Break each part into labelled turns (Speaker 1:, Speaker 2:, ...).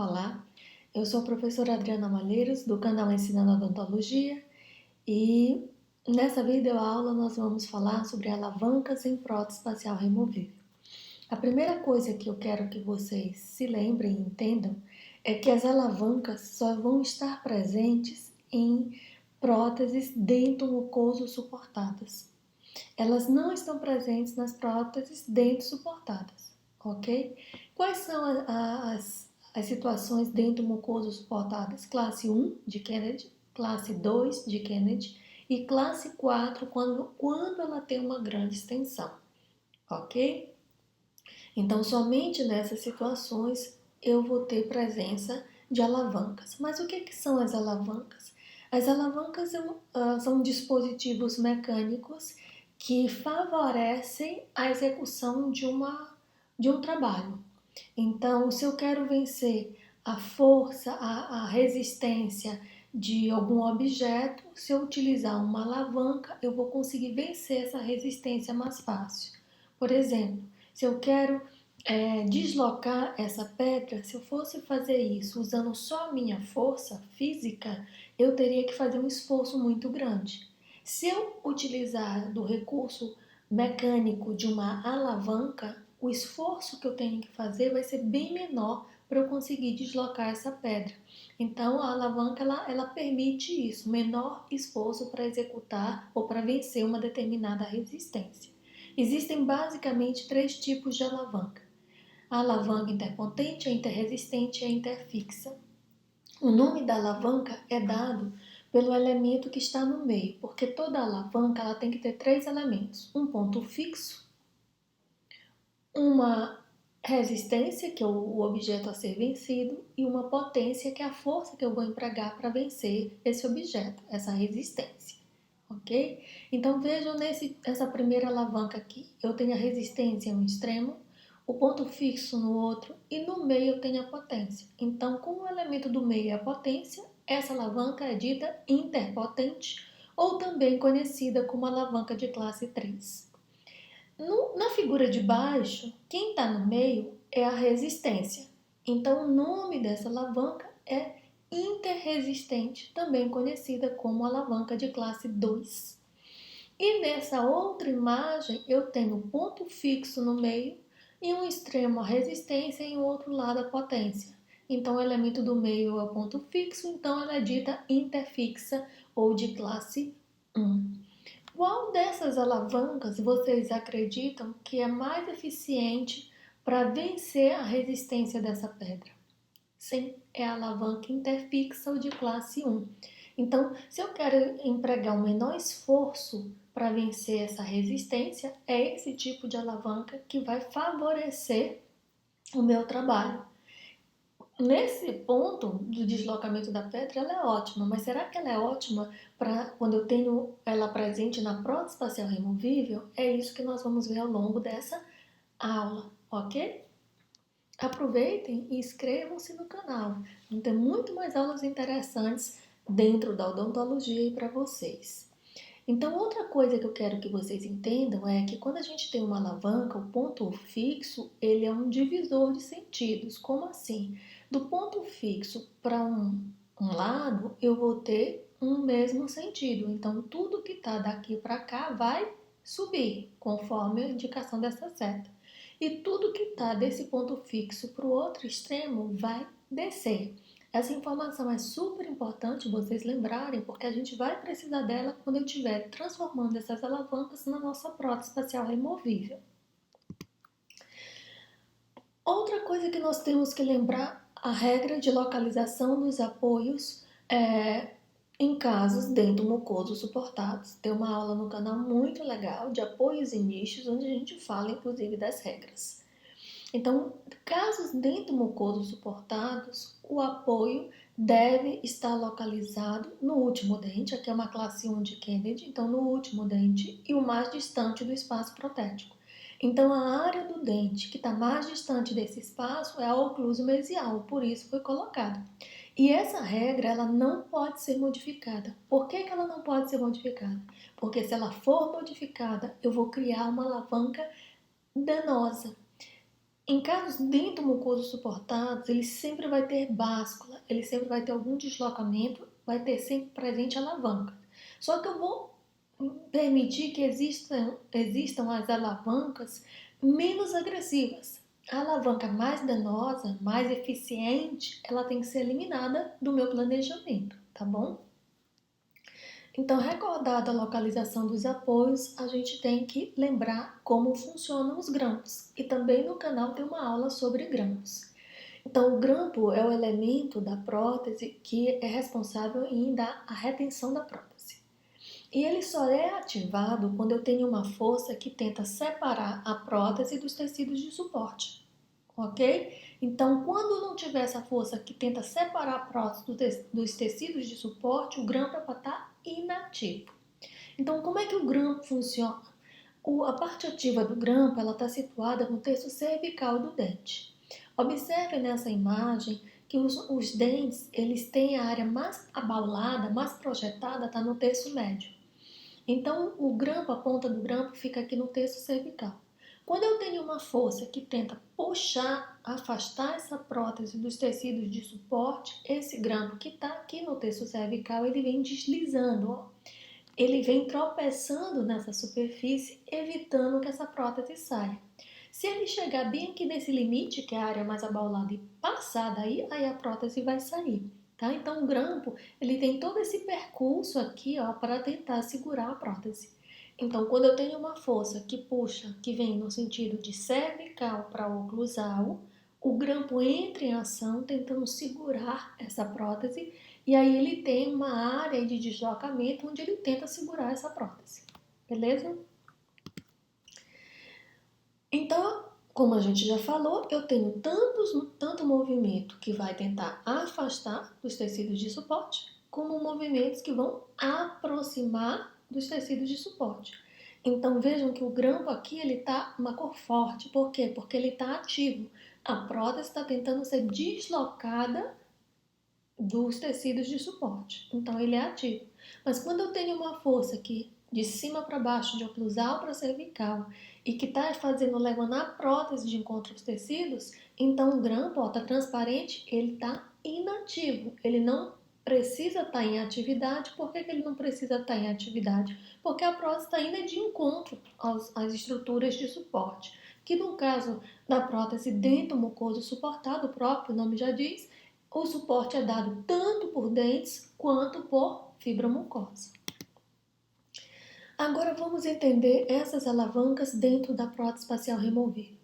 Speaker 1: Olá, eu sou a professora Adriana Malheiros, do canal Ensinando Odontologia, e nessa videoaula nós vamos falar sobre alavancas em prótese facial removível. A primeira coisa que eu quero que vocês se lembrem e entendam é que as alavancas só vão estar presentes em próteses dento-mucoso suportadas. Elas não estão presentes nas próteses dento suportadas, ok? Quais são as situações dento-mucoso suportadas? Classe 1 de Kennedy, classe 2 de Kennedy e classe 4 quando ela tem uma grande extensão, ok? Então, somente nessas situações eu vou ter presença de alavancas. Mas o que são as alavancas? As alavancas são dispositivos mecânicos que favorecem a execução de um trabalho. Então, se eu quero vencer a força, a resistência de algum objeto, se eu utilizar uma alavanca, eu vou conseguir vencer essa resistência mais fácil. Por exemplo, se eu quero deslocar essa pedra, se eu fosse fazer isso usando só a minha força física, eu teria que fazer um esforço muito grande. Se eu utilizar do recurso mecânico de uma alavanca, o esforço que eu tenho que fazer vai ser bem menor para eu conseguir deslocar essa pedra. Então, a alavanca ela permite isso, menor esforço para executar ou para vencer uma determinada resistência. Existem basicamente 3 tipos de alavanca: a alavanca interpotente, a interresistente e a interfixa. O nome da alavanca é dado pelo elemento que está no meio, porque toda alavanca ela tem que ter 3 elementos: um ponto fixo, uma resistência, que é o objeto a ser vencido, e uma potência, que é a força que eu vou empregar para vencer esse objeto, essa resistência, ok? Então vejam essa primeira alavanca aqui, eu tenho a resistência em um extremo, o ponto fixo no outro e no meio eu tenho a potência. Então, como o elemento do meio é a potência, essa alavanca é dita interpotente ou também conhecida como alavanca de classe 3. Na figura de baixo, quem está no meio é a resistência. Então, o nome dessa alavanca é interresistente, também conhecida como alavanca de classe 2. E nessa outra imagem, eu tenho um ponto fixo no meio e um extremo a resistência e o outro lado a potência. Então, o elemento do meio é o ponto fixo, então ela é dita interfixa ou de classe 1. Qual dessas alavancas vocês acreditam que é mais eficiente para vencer a resistência dessa pedra? Sim, é a alavanca interfixa ou de classe 1. Então, se eu quero empregar um menor esforço para vencer essa resistência, é esse tipo de alavanca que vai favorecer o meu trabalho. Nesse ponto do deslocamento da pedra, ela é ótima, mas será que ela é ótima para quando eu tenho ela presente na prótese facial removível? É isso que nós vamos ver ao longo dessa aula, ok? Aproveitem e inscrevam-se no canal. Vão ter muito mais aulas interessantes dentro da odontologia e para vocês. Então, outra coisa que eu quero que vocês entendam é que quando a gente tem uma alavanca, o ponto fixo, ele é um divisor de sentidos. Como assim? Do ponto fixo para um lado, eu vou ter um mesmo sentido. Então, tudo que está daqui para cá vai subir, conforme a indicação dessa seta. E tudo que está desse ponto fixo para o outro extremo vai descer. Essa informação é super importante vocês lembrarem, porque a gente vai precisar dela quando eu estiver transformando essas alavancas na nossa prótese facial removível. Outra coisa que nós temos que lembrar, a regra de localização dos apoios em casos dento-mucoso suportados. Tem uma aula no canal muito legal de apoios e nichos, onde a gente fala inclusive das regras. Então, casos dento-mucoso suportados, o apoio deve estar localizado no último dente, aqui é uma classe 1 de Kennedy, então no último dente e o mais distante do espaço protético. Então, a área do dente que está mais distante desse espaço é a oclusão mesial, por isso foi colocado. E essa regra, ela não pode ser modificada. Por que ela não pode ser modificada? Porque se ela for modificada, eu vou criar uma alavanca danosa. Em casos dentomucosos suportados, ele sempre vai ter báscula, ele sempre vai ter algum deslocamento, vai ter sempre presente alavanca. Só que eu vou permitir que existam as alavancas menos agressivas. A alavanca mais danosa, mais eficiente, ela tem que ser eliminada do meu planejamento, tá bom? Então, recordada a localização dos apoios, a gente tem que lembrar como funcionam os grampos. E também no canal tem uma aula sobre grampos. Então, o grampo é o elemento da prótese que é responsável em dar a retenção da prótese. E ele só é ativado quando eu tenho uma força que tenta separar a prótese dos tecidos de suporte, ok? Então, quando não tiver essa força que tenta separar a prótese dos tecidos de suporte, o grampo é para estar inativo. Então, como é que o grampo funciona? A parte ativa do grampo está situada no terço cervical do dente. Observe nessa imagem que os dentes eles têm a área mais abaulada, mais projetada, está no terço médio. Então, o grampo, a ponta do grampo fica aqui no terço cervical. Quando eu tenho uma força que tenta puxar, afastar essa prótese dos tecidos de suporte, esse grampo que está aqui no terço cervical, ele vem deslizando, ó. Ele vem tropeçando nessa superfície, evitando que essa prótese saia. Se ele chegar bem aqui nesse limite, que é a área mais abaulada, e passar daí, aí a prótese vai sair. Tá? Então o grampo ele tem todo esse percurso aqui ó, para tentar segurar a prótese. Então quando eu tenho uma força que puxa, que vem no sentido de cervical para oclusal, o grampo entra em ação tentando segurar essa prótese e aí ele tem uma área de deslocamento onde ele tenta segurar essa prótese. Beleza? Então, como a gente já falou, eu tenho tanto movimento que vai tentar afastar dos tecidos de suporte, como movimentos que vão aproximar dos tecidos de suporte. Então vejam que o grampo aqui ele tá uma cor forte. Por quê? Porque ele está ativo. A prótese está tentando ser deslocada dos tecidos de suporte. Então ele é ativo. Mas quando eu tenho uma força aqui de cima para baixo, de oclusal para cervical, e que está fazendo, levando a prótese de encontro aos tecidos, então o grampo está transparente, ele está inativo. Ele não precisa estar em atividade. Por que ele não precisa estar em atividade? Porque a prótese está indo de encontro às estruturas de suporte. Que no caso da prótese dentomucoso suportado, o próprio nome já diz, o suporte é dado tanto por dentes quanto por fibromucosa. Agora vamos entender essas alavancas dentro da prótese facial removível.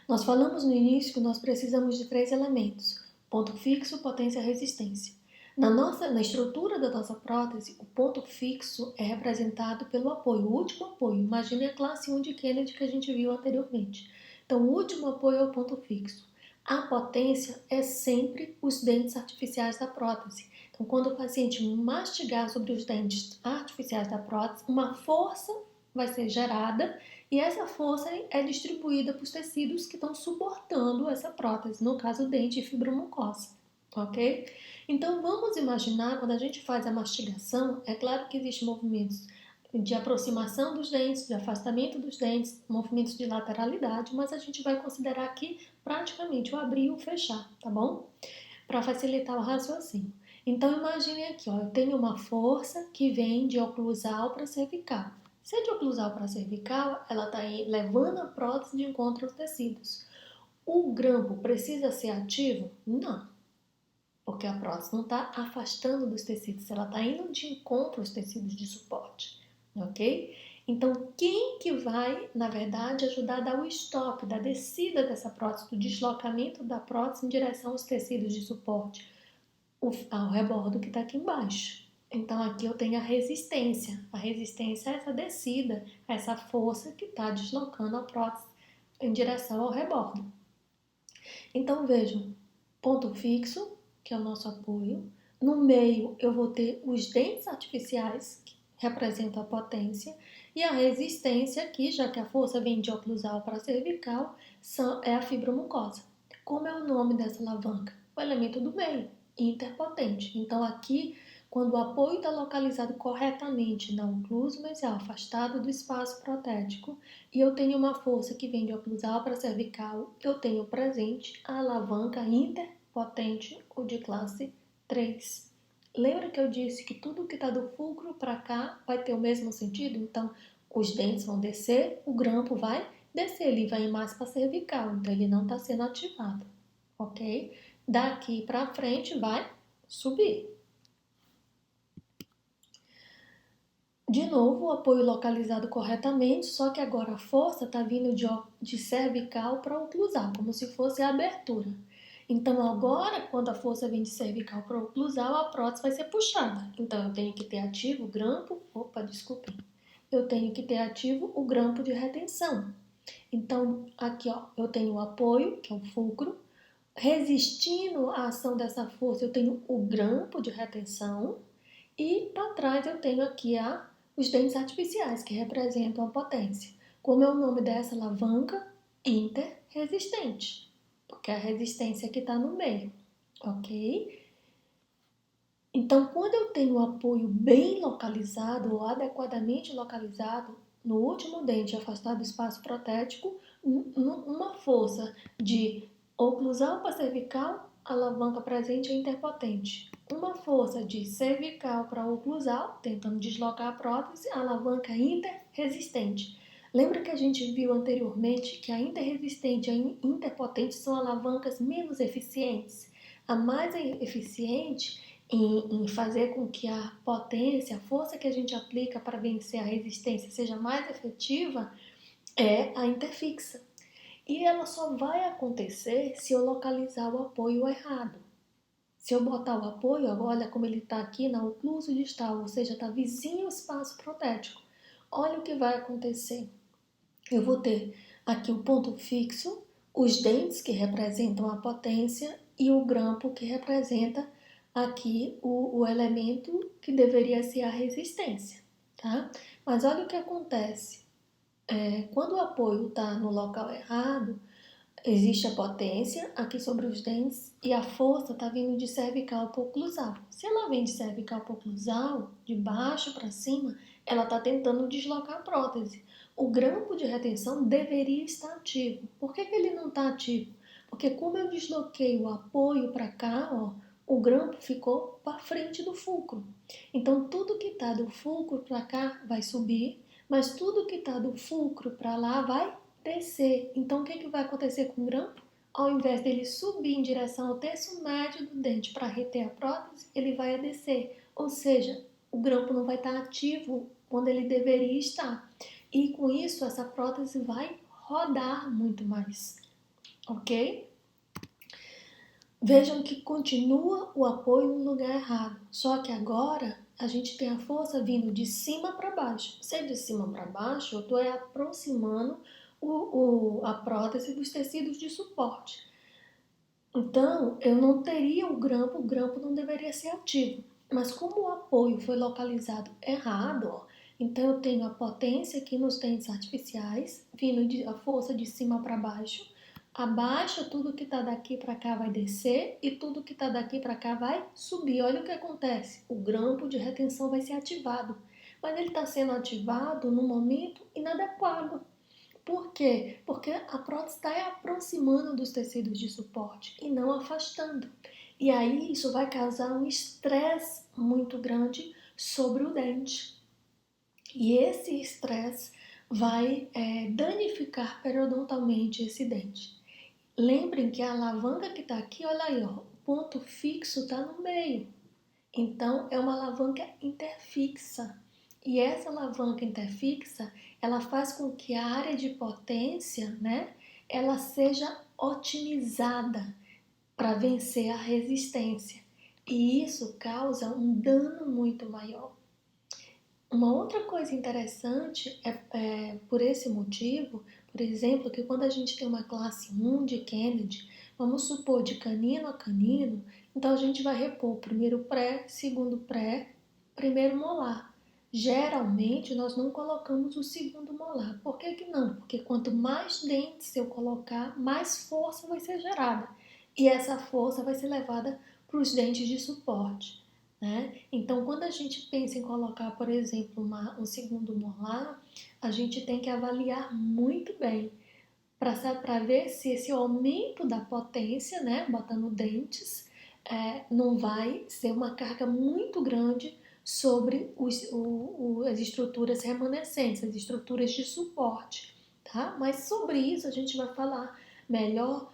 Speaker 1: Nós falamos no início que nós precisamos de 3 elementos: ponto fixo, potência e resistência. Na estrutura da nossa prótese, o ponto fixo é representado pelo apoio, o último apoio. Imagine a classe 1 de Kennedy que a gente viu anteriormente. Então, o último apoio é o ponto fixo. A potência é sempre os dentes artificiais da prótese. Então, quando o paciente mastigar sobre os dentes artificiais da prótese, uma força vai ser gerada e essa força é distribuída para os tecidos que estão suportando essa prótese, no caso, o dente e fibromucosa, ok? Então, vamos imaginar, quando a gente faz a mastigação, é claro que existem movimentos de aproximação dos dentes, de afastamento dos dentes, movimentos de lateralidade, mas a gente vai considerar aqui praticamente o abrir e o fechar, tá bom? Para facilitar o raciocínio. Então, imagine aqui, ó, eu tenho uma força que vem de oclusal para cervical. Se é de oclusal para cervical, ela está levando a prótese de encontro aos tecidos. O grampo precisa ser ativo? Não, porque a prótese não está afastando dos tecidos, ela está indo de encontro aos tecidos de suporte, ok? Então, quem que vai, na verdade, ajudar a dar o stop, da descida dessa prótese, do deslocamento da prótese em direção aos tecidos de suporte? Ao rebordo que está aqui embaixo. Então, aqui eu tenho a resistência. A resistência é essa descida, essa força que está deslocando a prótese em direção ao rebordo. Então, vejam, ponto fixo, que é o nosso apoio. No meio, eu vou ter os dentes artificiais, que representam a potência, e a resistência aqui, já que a força vem de oclusal para cervical, é a fibromucosa. Como é o nome dessa alavanca? O elemento do meio, interpotente. Então, aqui, Quando o apoio está localizado corretamente na oclusão mesial, afastado do espaço protético, e eu tenho uma força que vem de oclusal para cervical, eu tenho presente a alavanca interpotente ou de classe 3. Lembra que eu disse que tudo que está do fulcro para cá vai ter o mesmo sentido? Então, os dentes vão descer, o grampo vai descer, ele vai mais para cervical, então ele não está sendo ativado, ok? Daqui para frente vai subir. De novo, o apoio localizado corretamente, só que agora a força está vindo de cervical para oclusal, como se fosse a abertura. Então, agora, quando a força vem de cervical para oclusal, a prótese vai ser puxada. Então, eu tenho que ter ativo o grampo, eu tenho que ter ativo o grampo de retenção. Então, aqui, ó, eu tenho o apoio, que é o fulcro, resistindo à ação dessa força, eu tenho o grampo de retenção, e para trás eu tenho aqui os dentes artificiais, que representam a potência. Como é o nome dessa alavanca? Interresistente, porque a resistência aqui está no meio, ok? Então, quando eu tenho o apoio bem localizado ou adequadamente localizado no último dente afastado do espaço protético, uma força de oclusal para cervical, alavanca presente é interpotente. Uma força de cervical para oclusal, tentando deslocar a prótese, alavanca interresistente. Lembra que a gente viu anteriormente que a interresistente e a interpotente são alavancas menos eficientes? A mais eficiente em fazer com que a potência, a força que a gente aplica para vencer a resistência seja mais efetiva é a interfixa. E ela só vai acontecer se eu localizar o apoio errado. Se eu botar o apoio, olha como ele está aqui na oclusão distal, ou seja, está vizinho ao espaço protético. Olha o que vai acontecer. Eu vou ter aqui o ponto fixo, os dentes que representam a potência e o grampo que representa aqui o elemento que deveria ser a resistência, tá? Mas olha o que acontece. Quando o apoio está no local errado, existe a potência aqui sobre os dentes e a força está vindo de cervical para oclusal. Se ela vem de cervical para oclusal, de baixo para cima, ela está tentando deslocar a prótese. O grampo de retenção deveria estar ativo. Por que ele não está ativo? Porque como eu desloquei o apoio para cá, ó, o grampo ficou para frente do fulcro. Então, tudo que está do fulcro para cá vai subir, mas tudo que está do fulcro para lá vai descer. Então, o que vai acontecer com o grampo? Ao invés dele subir em direção ao terço médio do dente para reter a prótese, ele vai descer. Ou seja, o grampo não vai estar ativo quando ele deveria estar. E com isso, essa prótese vai rodar muito mais. Ok? Vejam que continua o apoio no lugar errado. Só que agora a gente tem a força vindo de cima para baixo. Se é de cima para baixo, eu estou aproximando a prótese dos tecidos de suporte. Então, eu não teria o grampo não deveria ser ativo. Mas como o apoio foi localizado errado, ó, então eu tenho a potência aqui nos dentes artificiais, vindo a força de cima para baixo. Abaixa, tudo que está daqui para cá vai descer e tudo que está daqui para cá vai subir. Olha o que acontece, o grampo de retenção vai ser ativado, mas ele está sendo ativado no momento inadequado. Por quê? Porque a prótese está aproximando dos tecidos de suporte e não afastando. E aí isso vai causar um estresse muito grande sobre o dente. E esse estresse vai danificar periodontalmente esse dente. Lembrem que a alavanca que está aqui, olha aí, ó, o ponto fixo está no meio. Então, é uma alavanca interfixa. E essa alavanca interfixa, ela faz com que a área de potência, né, ela seja otimizada para vencer a resistência. E isso causa um dano muito maior. Uma outra coisa interessante por esse motivo, por exemplo, que quando a gente tem uma classe 1 de Kennedy, vamos supor de canino a canino, então a gente vai repor o primeiro pré, segundo pré, primeiro molar. Geralmente nós não colocamos o segundo molar. Por que não? Porque quanto mais dentes eu colocar, mais força vai ser gerada. E essa força vai ser levada para os dentes de suporte. né? Então, quando a gente pensa em colocar, por exemplo, um segundo molar, a gente tem que avaliar muito bem para ver se esse aumento da potência, né, botando dentes, não vai ser uma carga muito grande sobre as estruturas remanescentes, as estruturas de suporte, tá? Mas sobre isso a gente vai falar melhor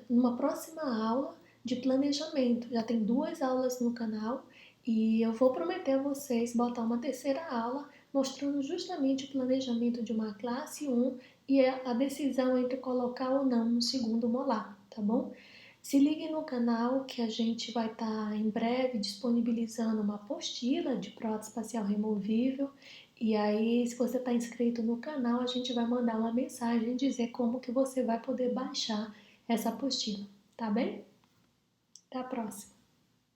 Speaker 1: numa próxima aula de planejamento. Já tem 2 aulas no canal e eu vou prometer a vocês botar uma terceira aula mostrando justamente o planejamento de uma classe 1 e a decisão entre colocar ou não um segundo molar, tá bom? Se ligue no canal que a gente vai estar em breve disponibilizando uma apostila de prótese facial removível. E aí, se você está inscrito no canal, a gente vai mandar uma mensagem dizer como que você vai poder baixar essa apostila, tá bem? Até a próxima!